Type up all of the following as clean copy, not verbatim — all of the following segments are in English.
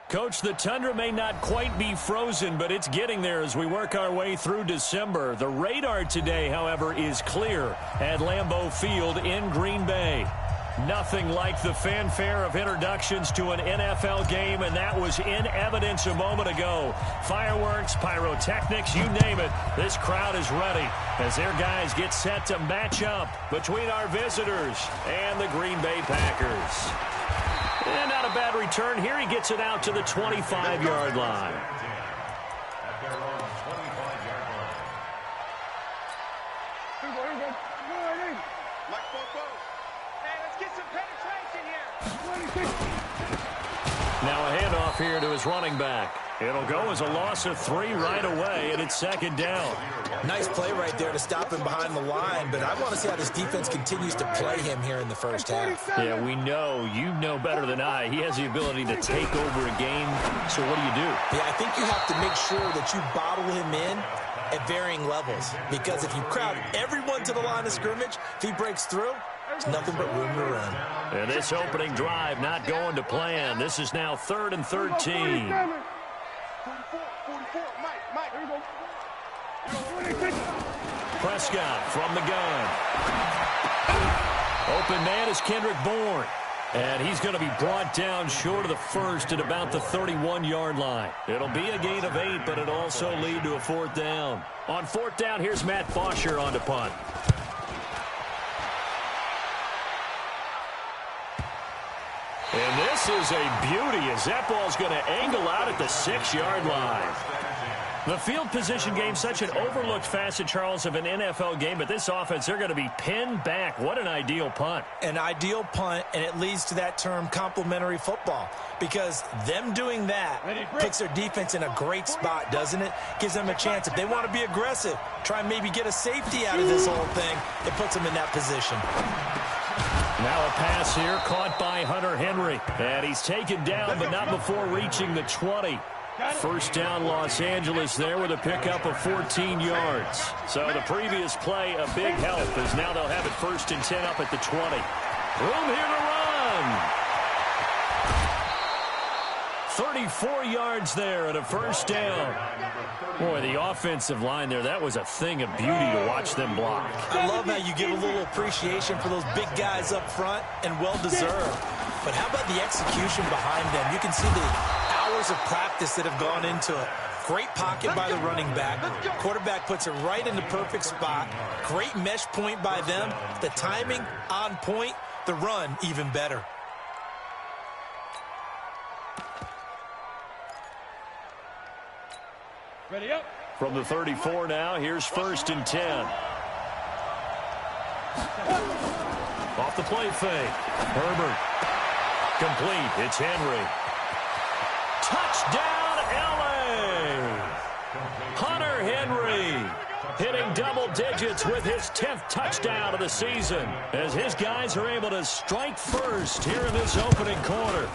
Coach, the tundra may not quite be frozen, but it's getting there as we work our way through December. The radar today, however, is clear at Lambeau Field in Green Bay. Nothing like the fanfare of introductions to an NFL game, and that was in evidence a moment ago. Fireworks, pyrotechnics, you name it. This crowd is ready as their guys get set to match up between our visitors and the Green Bay Packers. And not a bad return here. He gets it out to the 25-yard line. Now a handoff here to his running back. It'll go as a loss of 3 right away, and it's second down. Nice play right there to stop him behind the line, but I want to see how this defense continues to play him here in the first half. Yeah, we know. You know better than I. He has the ability to take over a game. So what do you do? Yeah, I think you have to make sure that you bottle him in at varying levels, because if you crowd everyone to the line of scrimmage, if he breaks through, there's nothing but room to run. And this opening drive not going to plan. This is now 3rd and 13. Prescott from the gun. Open man is Kendrick Bourne. And he's going to be brought down short of the first at about the 31-yard line. It'll be a gain of 8, but it'll also lead to a 4th down. On 4th down, here's Matt Bosher on to punt. And this is a beauty as that ball's going to angle out at the 6-yard line. The field position game, such an overlooked facet, Charles, of an NFL game, but this offense, they're going to be pinned back. What an ideal punt. An ideal punt, and it leads to that term complementary football, because them doing that puts their defense in a great spot, doesn't it? Gives them a chance. If they want to be aggressive, try and maybe get a safety out of this whole thing, it puts them in that position. Now a pass here caught by Hunter Henry. And he's taken down, but not before reaching the 20. First down, Los Angeles there with a pickup of 14 yards. So the previous play, a big help, as now they'll have it 1st and 10 up at the 20. Room here to run. 34 yards there at a first down. Boy, the offensive line there, that was a thing of beauty to watch them block. I love how you give a little appreciation for those big guys up front, and well-deserved. But how about the execution behind them? You can see the hours of practice that have gone into it. Great pocket by the running back. Quarterback puts it right in the perfect spot. Great mesh point by them. The timing on point. The run even better. Ready up. From the 34 now, here's 1st and 10. Off the play fake. Herbert. Complete. It's Henry. Touchdown, L.A. Hunter Henry hitting double digits with his 10th touchdown of the season as his guys are able to strike first here in this opening quarter.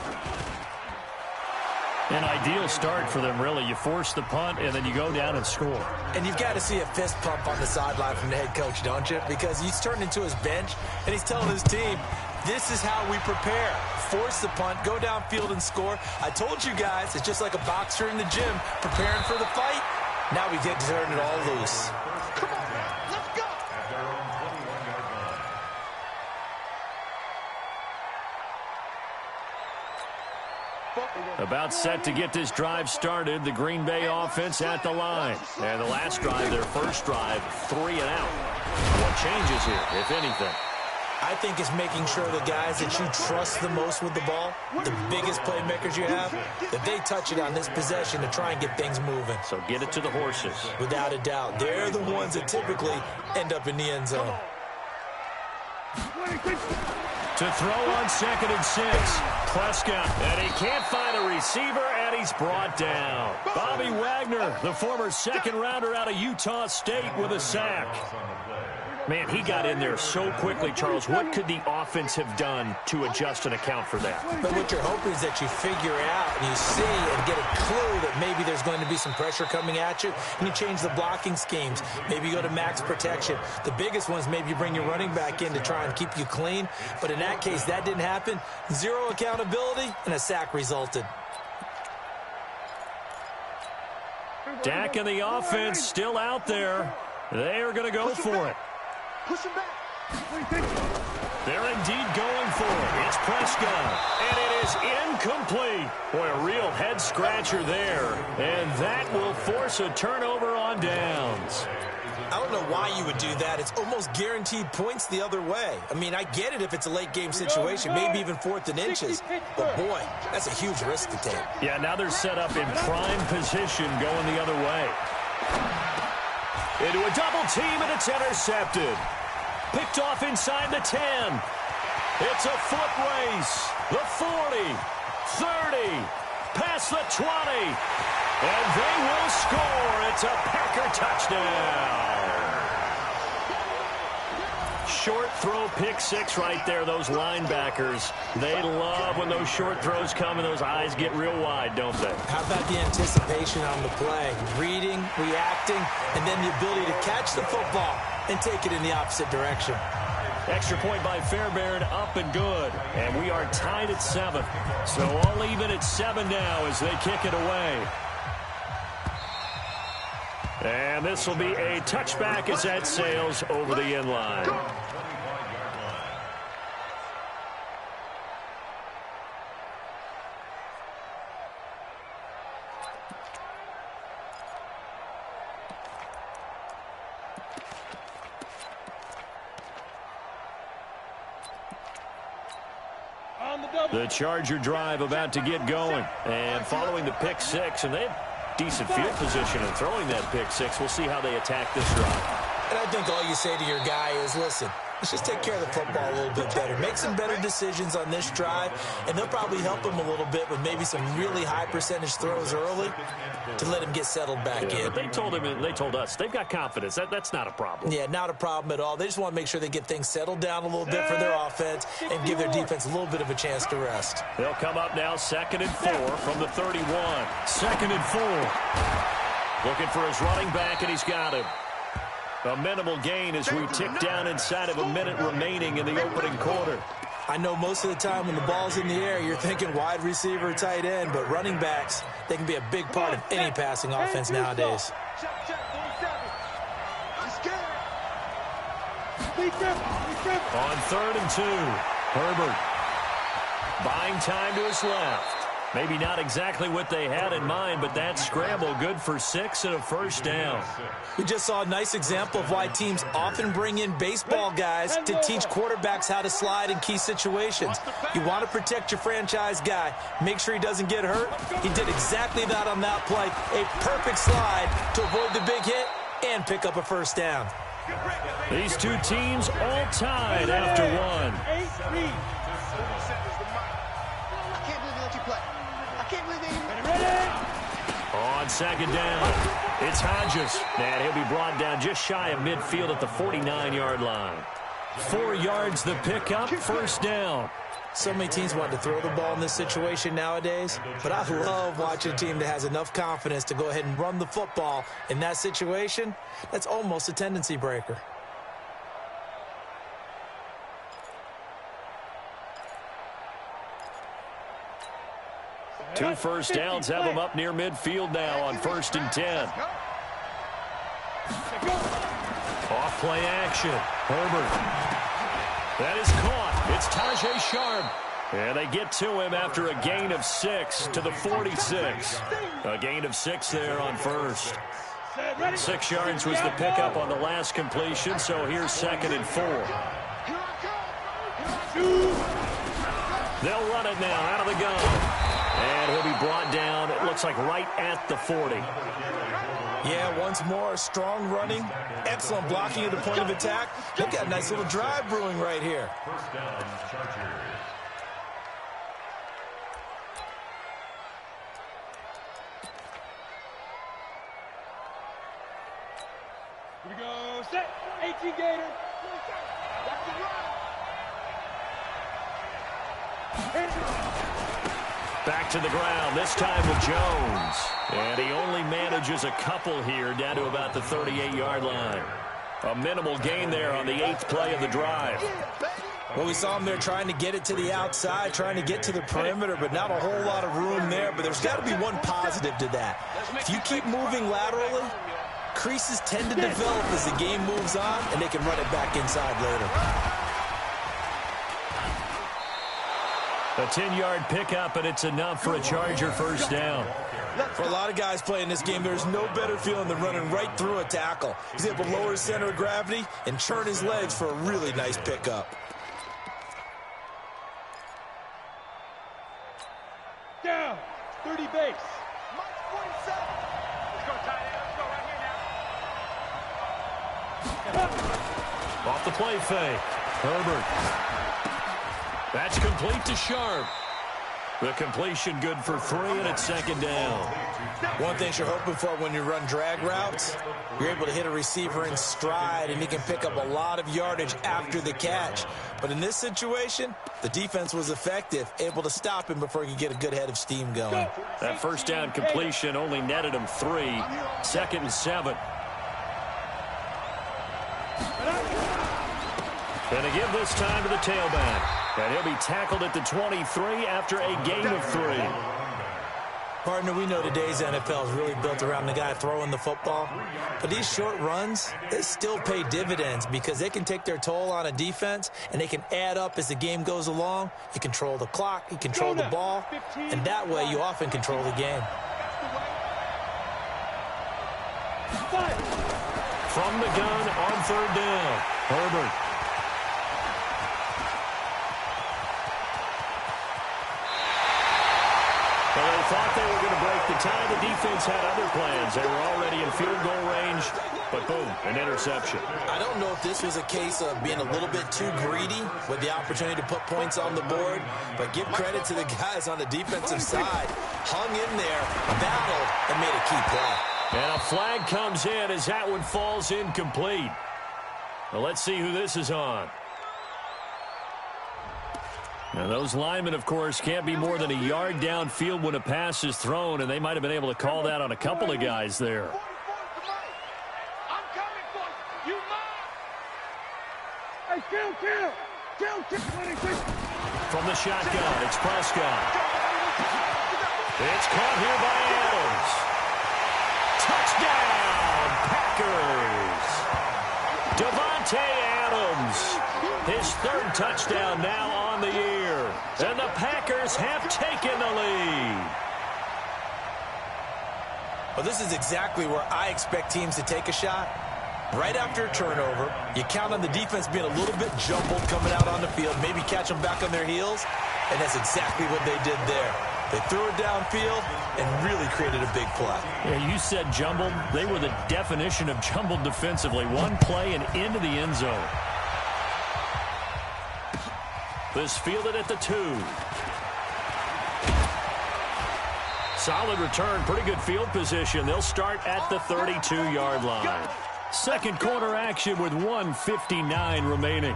An ideal start for them, really. You force the punt, and then you go down and score. And you've got to see a fist pump on the sideline from the head coach, don't you? Because he's turned into his bench, and he's telling his team, this is how we prepare. Force the punt, go downfield and score. I told you guys, it's just like a boxer in the gym preparing for the fight. Now we get to turn it all loose. Come on, let's go. About set to get this drive started. The Green Bay offense at the line. And the last drive, their first drive, 3 and out. What changes here, if anything? I think it's making sure the guys that you trust the most with the ball, the biggest playmakers you have, that they touch it on this possession to try and get things moving. So get it to the horses. Without a doubt. They're the ones that typically end up in the end zone. To throw on 2nd and 6. Prescott, and he can't find a receiver, and he's brought down. Bobby Wagner, the former second-rounder out of Utah State, with a sack. Man, he got in there so quickly, Charles. What could the offense have done to adjust and account for that? But what you're hoping is that you figure out and you see and get a clue that maybe there's going to be some pressure coming at you, and you change the blocking schemes. Maybe you go to max protection. The biggest one is maybe you bring your running back in to try and keep you clean. But in that case, that didn't happen. Zero accountability, and a sack resulted. Dak and the offense still out there. They are going to go for it. Push him back. They're indeed going for it. It's Prescott, and it is incomplete. Boy, a real head-scratcher there, and that will force a turnover on downs. I don't know why you would do that. It's almost guaranteed points the other way. I mean, I get it if it's a late-game situation, maybe even 4th and inches. But, boy, that's a huge risk to take. Yeah, now they're set up in prime position going the other way. Into a double team, and it's intercepted. Picked off inside the 10. It's a foot race. The 40, 30, past the 20. And they will score. It's a Packer touchdown. Short throw, pick six right there, those linebackers. They love when those short throws come and those eyes get real wide, don't they? How about the anticipation on the play? Reading, reacting, and then the ability to catch the football and take it in the opposite direction. Extra point by Fairbairn, up and good. And we are tied at 7. So all even at 7 now as they kick it away. And this will be a touchback as that sails over the end line. The Charger drive about to get going. And following the pick six, and they have decent field position in throwing that pick six. We'll see how they attack this drive. And I think all you say to your guy is, listen, let's just take care of the football a little bit better. Make some better decisions on this drive, and they'll probably help him a little bit with maybe some really high percentage throws early to let him get settled back in. But they told him, and they told us, they've got confidence. That's not a problem. Yeah, not a problem at all. They just want to make sure they get things settled down a little bit for their offense and give their defense a little bit of a chance to rest. They'll come up now 2nd and 4 from the 31. 2nd and 4. Looking for his running back, and he's got him. A minimal gain as we tick down inside of a minute remaining in the opening quarter. I know most of the time when the ball's in the air, you're thinking wide receiver, tight end, but running backs, they can be a big part of any passing offense nowadays. On 3rd and 2, Herbert buying time to his left. Maybe not exactly what they had in mind, but that scramble good for 6 and a first down. We just saw a nice example of why teams often bring in baseball guys to teach quarterbacks how to slide in key situations. You want to protect your franchise guy. Make sure he doesn't get hurt. He did exactly that on that play. A perfect slide to avoid the big hit and pick up a first down. These two teams all tied after one. On 2nd down, it's Hodges, and he'll be brought down just shy of midfield at the 49-yard line. 4 yards the pickup, first down. So many teams want to throw the ball in this situation nowadays, but I love watching a team that has enough confidence to go ahead and run the football in that situation. That's almost a tendency breaker. Two first downs have them up near midfield now on 1st and 10. Off play action. Herbert. That is caught. It's Tajay Sharp. And they get to him after a gain of 6 to the 46. A gain of 6 there on 1st. 6 yards was the pickup on the last completion, so here's 2nd and 4. They'll run it now out of the gun. And he'll be brought down, it looks like right at the 40. Yeah, once more, strong running, excellent blocking at the point of attack. They've got a nice little drive brewing right here. First down, Chargers. Here we go, set, 18 Gator. Back to the ground, this time with Jones. And he only manages a couple here down to about the 38-yard line. A minimal gain there on the 8th play of the drive. Well, we saw him there trying to get it to the outside, trying to get to the perimeter, but not a whole lot of room there. But there's got to be one positive to that. If you keep moving laterally, creases tend to develop as the game moves on, and they can run it back inside later. A 10-yard pickup, and it's enough for a Charger first down. For a lot of guys playing this game, there's no better feeling than running right through a tackle. He's able to lower his center of gravity and churn his legs for a really nice pickup. Down. 30 base. Mike 47. Let's go, tight end. Let's go right here now. Off the play fake. Herbert. That's complete to Sharp. The completion good for 3, and it's second down. One thing you're hoping for when you run drag routes, you're able to hit a receiver in stride, and he can pick up a lot of yardage after the catch. But in this situation, the defense was effective, able to stop him before he could get a good head of steam going. That first down completion only netted him 3. 2nd and 7. And to give this time to the tailback. And he'll be tackled at the 23 after a gain of 3. Partner, we know today's NFL is really built around the guy throwing the football. But these short runs, they still pay dividends because they can take their toll on a defense, and they can add up as the game goes along. You control the clock, you control the ball, and that way you often control the game. From the gun on 3rd down, Herbert. Well, they thought they were going to break the tie. The defense had other plans. They were already in field goal range, but boom, an interception. I don't know if this was a case of being a little bit too greedy with the opportunity to put points on the board, but give credit to the guys on the defensive side. Hung in there, battled, and made a key play. And a flag comes in as that one falls incomplete. Well, let's see who this is on. Now, those linemen, of course, can't be more than a yard downfield when a pass is thrown, and they might have been able to call that on a couple of guys there. I'm coming for you. You mine. Hey, kill. From the shotgun, it's Prescott. It's caught here by Adams. Touchdown, Packers. Devontae Adams. His 3rd touchdown now on the year. And the Packers have taken the lead. Well, this is exactly where I expect teams to take a shot. Right after a turnover, you count on the defense being a little bit jumbled coming out on the field, maybe catch them back on their heels, and that's exactly what they did there. They threw it downfield and really created a big play. Yeah, you said jumbled. They were the definition of jumbled defensively. One play and into the end zone. This fielded at the 2. Solid return, pretty good field position. They'll start at the 32-yard line. Second quarter action with 1:59 remaining.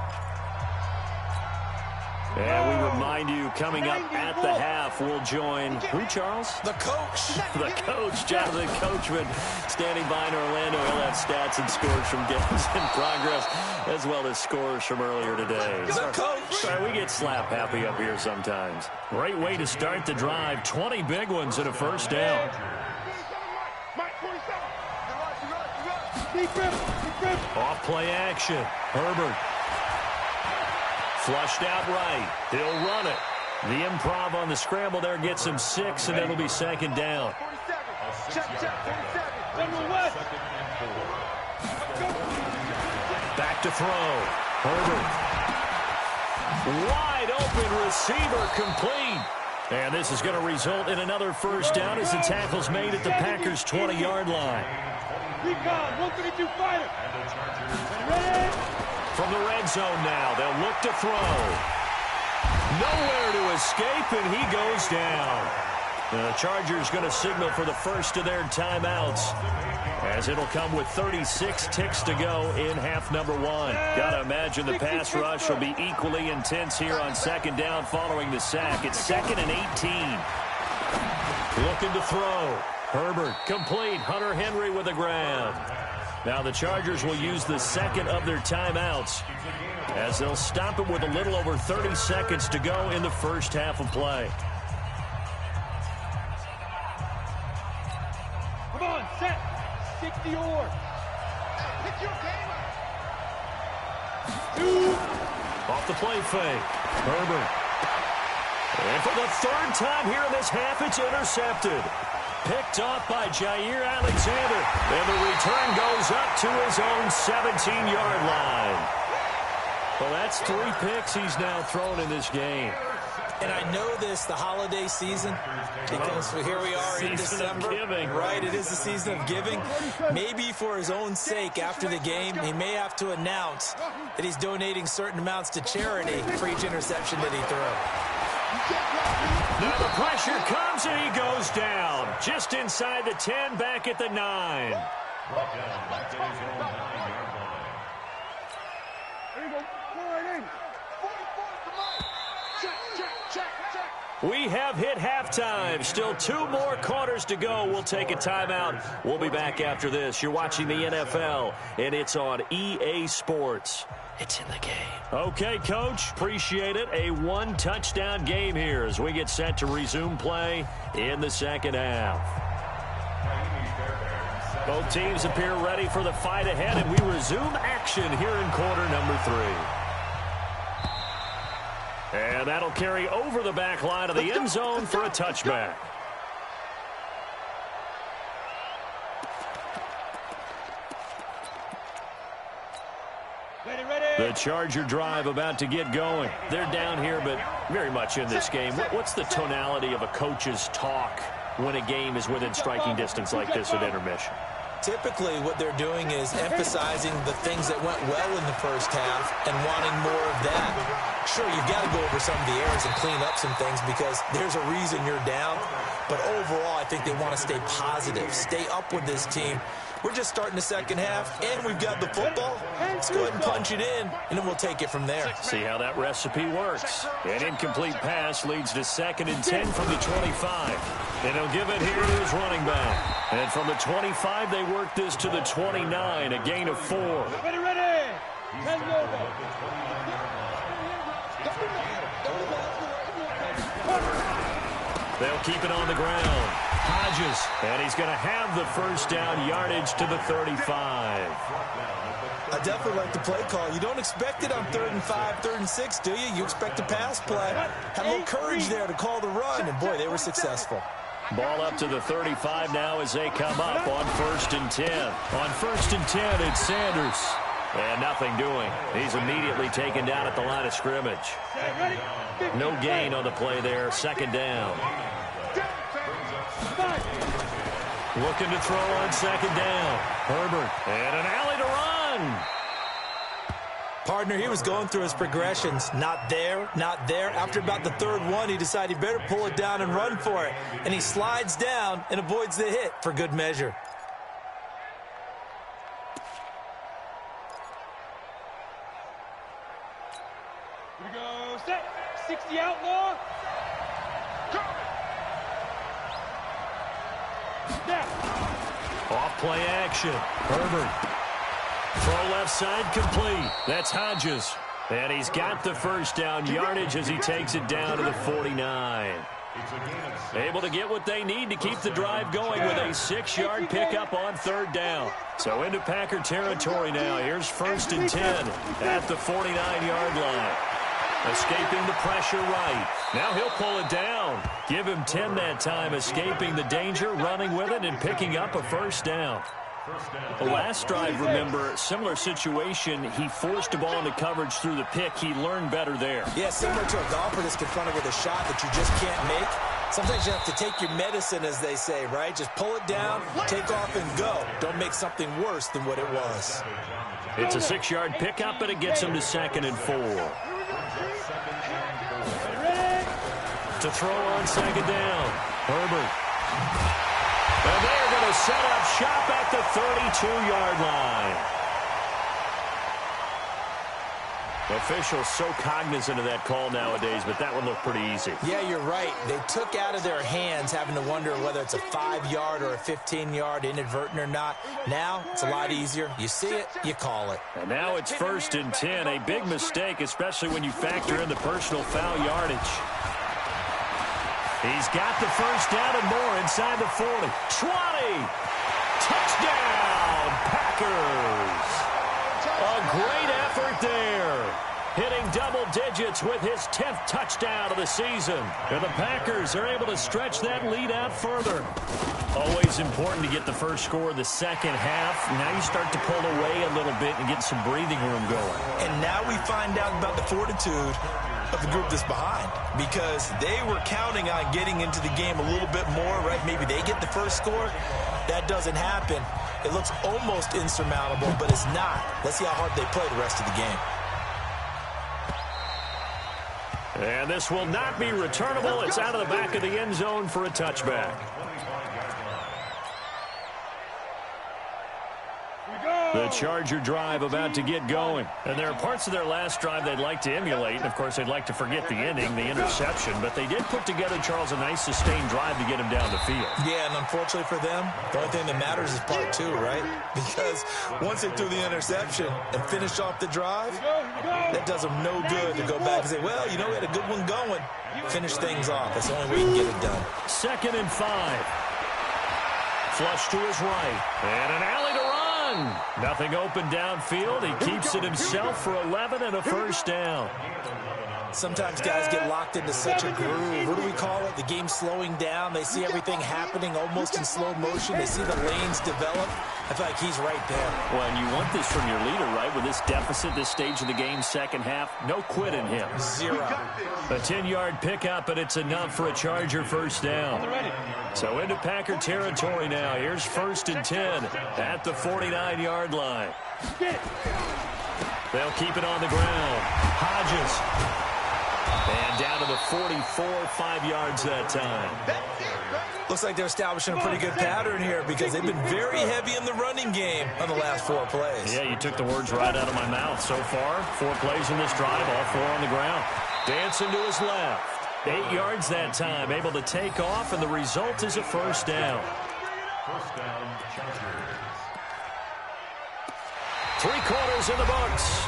And we remind you, coming up at the half, we'll join who, Charles? The coach. The coach, Jonathan Coachman, standing by in Orlando. He'll have stats and scores from games in progress, as well as scores from earlier today. The coach. Sorry, we get slap happy up here sometimes. Great way to start the drive. 20 big ones and a first down. Mike 47. Deep grip. Off play action. Herbert. Flushed out right. He'll run it. The improv on the scramble there gets him 6, and it'll be second down. 47. Check. 47. Number 1. Back to throw. Herbert. Wide open receiver complete. And this is going to result in another first down as the tackle's made at the Packers' 20-yard line. Recon, 132 fighter. Ready? From the red zone now, they'll look to throw. Nowhere to escape, and he goes down. The Chargers going to signal for the first of their timeouts, as it'll come with 36 ticks to go in half number 1. Got to imagine the pass rush will be equally intense here on second down following the sack. It's 2nd and 18. Looking to throw. Herbert complete. Hunter Henry with a grab. Now the Chargers will use the second of their timeouts as they'll stop it with a little over 30 seconds to go in the first half of play. Come on, set. 60 or. Pick your game up. Off the play fake. Herbert. And for the third time here in this half, it's intercepted. Picked off by Jair Alexander. And the return goes up to his own 17-yard line. Well, that's 3 picks he's now thrown in this game. And I know this, the holiday season, because here we are in December. Right, it is the season of giving. Maybe for his own sake, after the game, he may have to announce that he's donating certain amounts to charity for each interception that he throws. Now the pressure comes and he goes down. Just inside the 10, back at the 9. We have hit halftime. Still 2 more quarters to go. We'll take a timeout. We'll be back after this. You're watching the NFL, and it's on EA Sports. It's in the game. Okay, Coach. Appreciate it. A 1-touchdown game here as we get set to resume play in the second half. Both teams appear ready for the fight ahead, and we resume action here in quarter number 3. And that'll carry over the back line of the end zone for a touchback. The Charger drive about to get going. They're down here, but very much in this game. What's the tonality of a coach's talk when a game is within striking distance like this at intermission? Typically, what they're doing is emphasizing the things that went well in the first half and wanting more of that. Sure, you've got to go over some of the errors and clean up some things because there's a reason you're down. But overall, I think they want to stay positive, stay up with this team. We're just starting the second half, and we've got the football. Let's go ahead and punch it in, and then we'll take it from there. See how that recipe works. An incomplete pass leads to 2nd and 10 from the 25. And he'll give it here to his running back. And from the 25, they work this to the 29, a gain of 4. Ready. They'll keep it on the ground. Hodges, and he's going to have the first down yardage to the 35. I definitely like the play call. You don't expect it on 3rd and 5, 3rd and 6, do you? You expect a pass play. Have a little courage there to call the run, and boy, they were successful. Ball up to the 35 now as they come up on 1st and 10. On 1st and 10, it's Sanders. And nothing doing. He's immediately taken down at the line of scrimmage. No gain on the play there. 2nd down. Looking to throw on 2nd down. Herbert. And an alley to run. Partner, he was going through his progressions. Not there, not there. After about the 3rd one, he decided he better pull it down and run for it. And he slides down and avoids the hit for good measure. Here we go, set. 60 outlaw. Off play action. Herbert. Throw left side complete. That's Hodges. And he's got the first down yardage as he takes it down to the 49. Able to get what they need to keep the drive going with a 6-yard pickup on 3rd down. So into Packer territory now. Here's 1st and 10 at the 49-yard line. Escaping the pressure right. Now he'll pull it down. Give him 10 that time, escaping the danger, running with it, and picking up a first down. The last drive, remember, similar situation. He forced a ball into coverage through the pick. He learned better there. Yeah, similar to a golfer that's confronted with a shot that you just can't make. Sometimes you have to take your medicine, as they say, right? Just pull it down, take off, and go. Don't make something worse than what it was. It's a 6-yard pickup, but it gets him to 2nd and 4. To throw on 2nd down. Herbert. And they're going to set up shop at the 32-yard line. Officials so cognizant of that call nowadays, but that one looked pretty easy. Yeah, you're right. They took out of their hands having to wonder whether it's a 5-yard or a 15-yard, inadvertent or not. Now, it's a lot easier. You see it, you call it. And now it's 1st and 10, a big mistake, especially when you factor in the personal foul yardage. He's got the first down and more inside the 40. 20! Touchdown, Packers! A great effort there. Hitting double digits with his 10th touchdown of the season. And the Packers are able to stretch that lead out further. Always important to get the first score of the second half. Now you start to pull away a little bit and get some breathing room going. And now we find out about the fortitude of the group that's behind, because they were counting on getting into the game a little bit more, right? Maybe they get the first score. That doesn't happen. It looks almost insurmountable, but it's not. Let's see how hard they play the rest of the game. And this will not be returnable. It's out of the back of the end zone for a touchback. The Charger drive about to get going. And there are parts of their last drive they'd like to emulate. And, of course, they'd like to forget the ending, the interception. But they did put together, Charles, a nice sustained drive to get him down the field. Yeah, and unfortunately for them, the only thing that matters is part 2, right? Because once they threw the interception and finished off the drive, that does them no good to go back and say, well, you know, we had a good one going. Finish things off. That's the only way you can get it done. 2nd and 5. Flush to his right. And an alley to run. Nothing open downfield. He keeps it himself for 11 and a first down. Sometimes guys get locked into such a groove. What do we call it? The game slowing down. They see everything happening almost in slow motion. They see the lanes develop. I feel like he's right there. Well, and you want this from your leader, right? With this deficit, this stage of the game, second half, no quit in him. 0. A 10-yard pickup, and it's enough for a Charger first down. So into Packer territory now. Here's 1st and 10 at the 49-yard line. They'll keep it on the ground. Hodges. And down to the 44, 5 yards that time. Looks like they're establishing a pretty good pattern here, because they've been very heavy in the running game on the last 4 plays. Yeah, you took the words right out of my mouth. So far, 4 plays in this drive, all 4 on the ground. Dancing to his left. 8 yards that time, able to take off, and the result is a first down. 3 quarters in the books.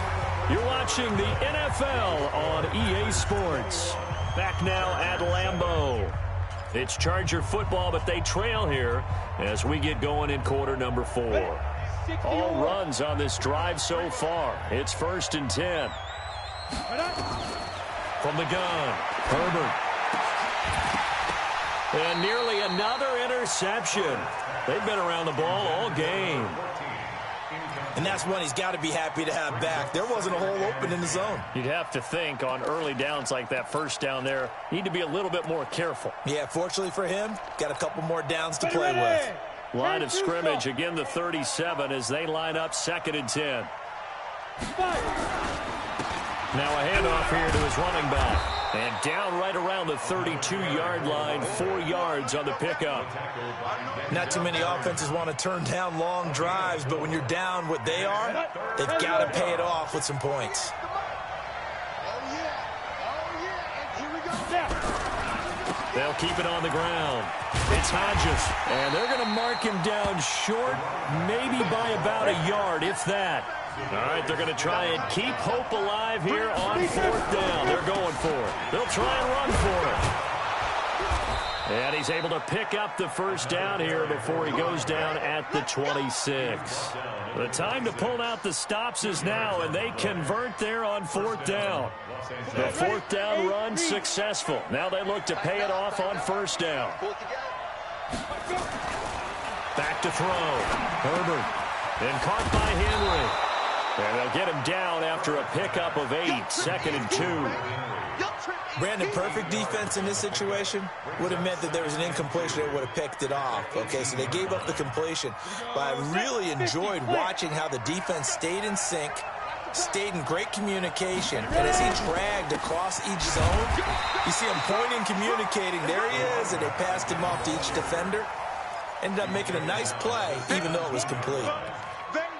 You're watching the NFL on EA Sports. Back now at Lambeau. It's Charger football, but they trail here as we get going in quarter number 4. All runs on this drive so far. It's 1st and 10. From the gun, Herbert. And nearly another interception. They've been around the ball all game. And that's one he's got to be happy to have back. There wasn't a hole open in the zone. You'd have to think on early downs like that first down there, need to be a little bit more careful. Yeah, fortunately for him, got a couple more downs to play with. Line of scrimmage, again the 37 as they line up 2nd and 10. Now a handoff here to his running back. And down right around the 32-yard line, 4 yards on the pickup. Not too many offenses want to turn down long drives, but when you're down what they are, they've got to pay it off with some points. They'll keep it on the ground. It's Hodges, and they're going to mark him down short, maybe by about a yard, if that. All right, they're going to try and keep hope alive here on 4th down. They're going for it. They'll try and run for it. And he's able to pick up the first down here before he goes down at the 26. The time to pull out the stops is now, and they convert there on 4th down. The 4th down run successful. Now they look to pay it off on 1st down. Back to throw. Herbert. And caught by Henry. And they'll get him down after a pickup of 8, 2nd and 2. Brandon, perfect defense in this situation would have meant that there was an incompletion that would have picked it off. Okay, so they gave up the completion. But I really enjoyed watching how the defense stayed in sync, stayed in great communication. And as he dragged across each zone, you see him pointing, communicating. There he is, and they passed him off to each defender. Ended up making a nice play, even though it was complete.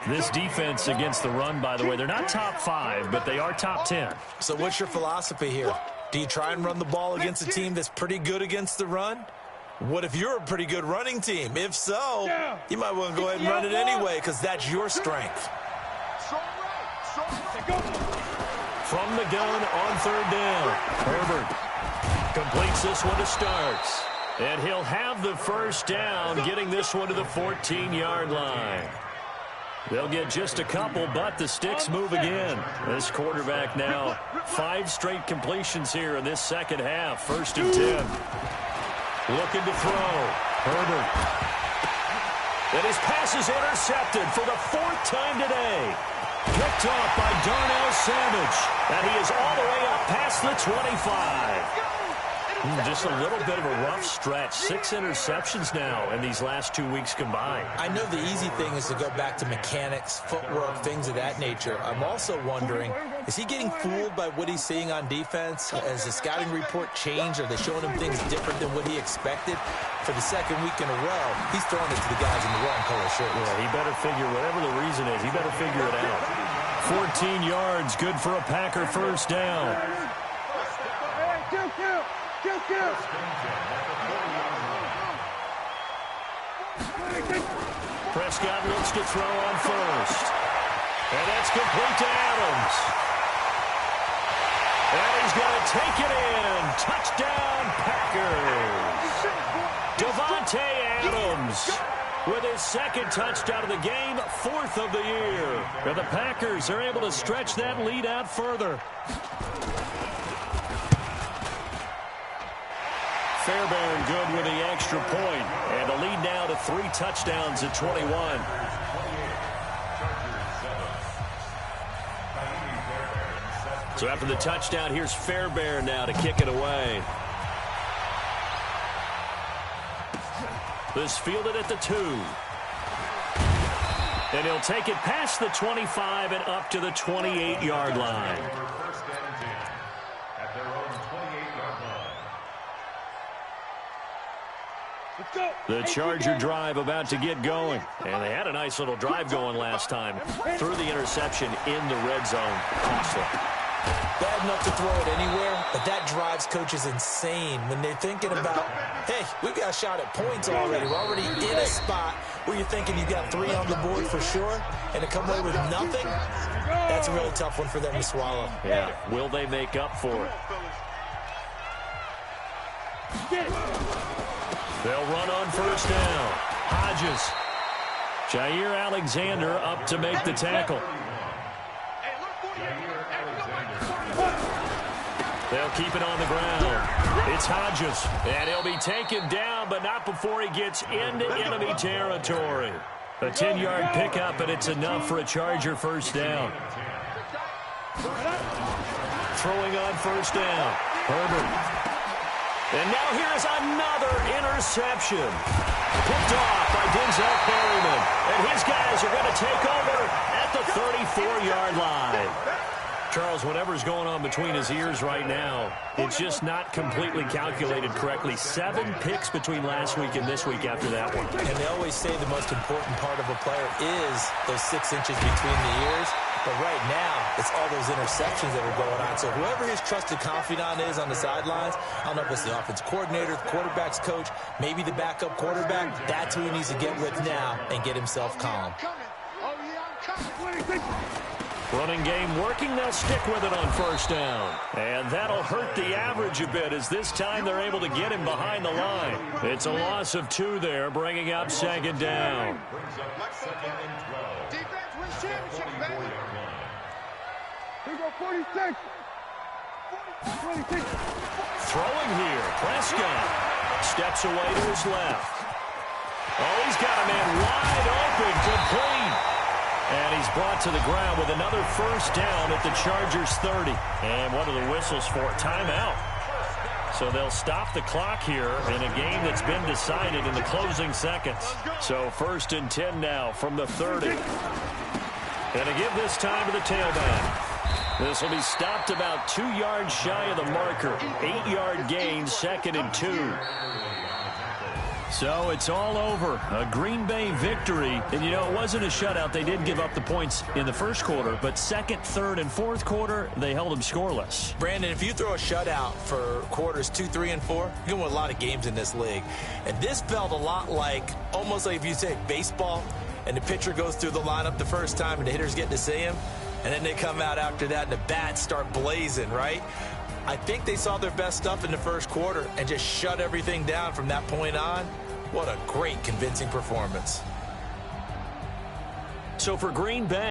This defense against the run, by the way, they're not top 5, but they are top 10. So what's your philosophy here? Do you try and run the ball against a team that's pretty good against the run? What if you're a pretty good running team? If so, you might want to go ahead and run it anyway because that's your strength. From the gun on 3rd down, Herbert completes this one to Starks. And he'll have the first down, getting this one to the 14-yard line. They'll get just a couple, but the sticks move again. This quarterback now 5 straight completions here in this second half. 1st and 10. Looking to throw. Herbert. And his pass is intercepted for the 4th time today. Picked off by Darnell Savage. And he is all the way up past the 25. Just a little bit of a rough stretch. 6 interceptions now in these last 2 weeks combined. I know the easy thing is to go back to mechanics, footwork, things of that nature. I'm also wondering, is he getting fooled by what he's seeing on defense? Has the scouting report changed? Are they showing him things different than what he expected? For the 2nd week in a row, he's throwing it to the guys in the wrong color shirts. Yeah, he better figure, whatever the reason is, he better figure it out. 14 yards, good for a Packer first down. Prescott looks to throw on 1st. And that's complete to Adams. And he's going to take it in. Touchdown, Packers. Davante Adams with his 2nd touchdown of the game, 4th of the year. And the Packers are able to stretch that lead out further. Fairbairn good with the extra point. And the lead now to 3 touchdowns at 21. So after the touchdown, here's Fairbairn now to kick it away. This fielded at the 2. And he'll take it past the 25 and up to the 28-yard line. The Charger drive about to get going. And they had a nice little drive going last time. Threw the interception in the red zone. Costly. Bad enough to throw it anywhere, but that drives coaches insane when they're thinking about, hey, we've got a shot at points already. We're already in a spot where you're thinking you've got 3 on the board for sure, and to come away with nothing, that's a really tough one for them to swallow. Yeah, will they make up for it? They'll run on 1st down. Hodges. Jair Alexander up to make the tackle. They'll keep it on the ground. It's Hodges. And he'll be taken down, but not before he gets into enemy territory. A 10-yard pickup, and it's enough for a Charger first down. Throwing on 1st down. Herbert. And now here's another interception. Picked off by Denzel Perryman. And his guys are going to take over at the 34-yard line. Charles, whatever's going on between his ears right now, it's just not completely calculated correctly. 7 picks between last week and this week after that one. And they always say the most important part of a player is those 6 inches between the ears. But right now, it's all those interceptions that are going on. So whoever his trusted confidant is on the sidelines, I don't know if it's the offense coordinator, the quarterback's coach, maybe the backup quarterback, that's who he needs to get with now and get himself calm. Running game working, they'll stick with it on 1st down. And that'll hurt the average a bit as this time they're able to get him behind the line. It's a loss of 2 there, bringing up 2nd down. Defense wins championship, baby. Here we go, 46. 26. Throwing here, Prescott steps away to his left. Oh, he's got a man wide open, complete. And he's brought to the ground with another 1st down at the Chargers 30. And what are the whistles for? Timeout. So they'll stop the clock here in a game that's been decided in the closing seconds. So 1st and 10 now from the 30. And to give this time to the tailback. This will be stopped about 2 yards shy of the marker. 8-yard gain, 2nd and 2. So it's all over. A Green Bay victory. And, you know, it wasn't a shutout. They did give up the points in the first quarter, but second, third, and fourth quarter, they held them scoreless. Brandon, if you throw a shutout for quarters 2, 3, and 4, you're going to win a lot of games in this league. And this felt a lot like, almost like if you say baseball, and the pitcher goes through the lineup the first time and the hitters get to see him, and then they come out after that and the bats start blazing, right? I think they saw their best stuff in the first quarter and just shut everything down from that point on. What a great, convincing performance. So for Green Bay,